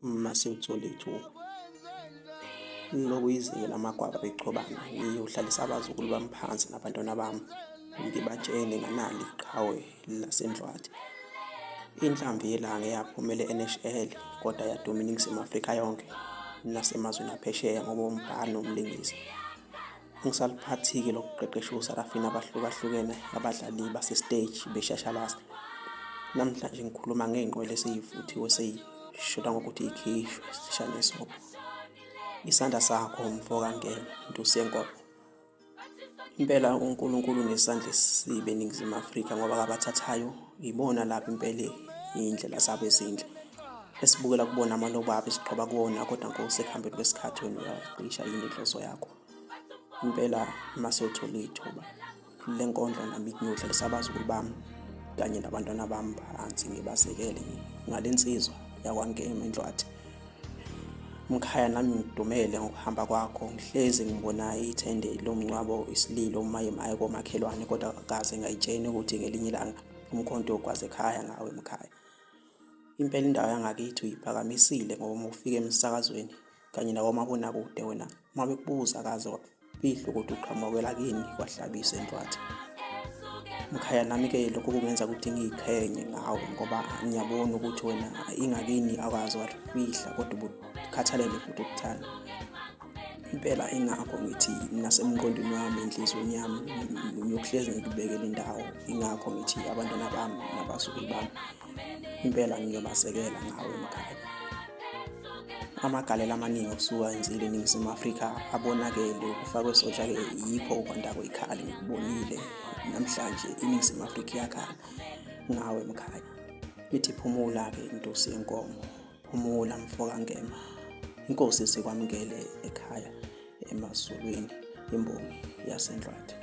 Masewuthole ithuba lokuyizela amagwava becobana ngiyohlalisa abazukulu bami phansi nabantwana bami, ngibatshele nganali iqhawe laseNdlwathi. Inhlambi yelanga eyaphumela e-NHL kodwa yaduma iNingizimu Afrika yonke nasemazweni aphesheya ngoba umbhali nomlingisi. Angisaliphathi-ke lokuqeqesha oSarafina abahlukahlukene abadlali basesteji beshashalazi. Namhlanje ngikhuluma ngey'nqwele esey'vuthiwe esey'shoda ngokuthi ikhishwe zishane isobho. Isandla sakho mfokangeme Ntusi Yenkomo. Impela uNkulunkulu unesandla esibi eNingizimu Afrika ngoba kabathathayo ibona lapho impela iy'ndlela zabo ezinhle. Esibukela kubona amalobo abo esigqoba kuwona kodwa Nkosi ekuhambeni kwesikhathi wena uyacisha yini inhloso yakho. Impela masewuthole ithuba le nkondlo nami ngiyodlalisa abazukulu bami kanye nabantwana bami phansi ngibazekele ngale nsizwa yakwaNgeme eNdlwathi. Mkhaya nami ngidumele ngokuhamba kwakho, ngihlezi ngibona ithende lomncwabo isililo umayemaye komakhelwane kodwa akaze ngayitsheni ukuthi ngelinye ilanga umkhonto uyogwaza ekhaya ngawe Mkhaya. Impela indawo yangakithi uyiphakamisile ngoba uma ufika emsakazweni kanye nakomabonakude wena uma bekubuza akaze wafihla ukuthi uqhamukela kini kwahlabisa eNdlwathi. Mkhaya nami-ke lokho kungenza ukuthi ngiyiqhenye ngawe ngoba ngiyabona ukuthi wena ingakini akaze wafihla kodwa ubukhathalele futhi ukuthanda. Impela ingakho ngithi nasemqondweni wami enhlizweni yami ngiyohlezi ngikubekela indawo. Ingakho ngithi abantwana bami nabazukulu bami impela ngiyobazekela ngawe Mkhaya. Amagalelo amaningi okusuka enzile eNingizimu Afrika abonakele ukufa kwesotsha-ke yikho ukwanda kwey'khali ngikubonile namhlanje iNingizimu Afrika iyakhala ngawe Mkhaya. Ngithi phumula-ke Ntusi Yenkomo, phumula mfokangema. Inkosi sikwamukele ekhaya emazulwini imbongi yaseNdlwathi.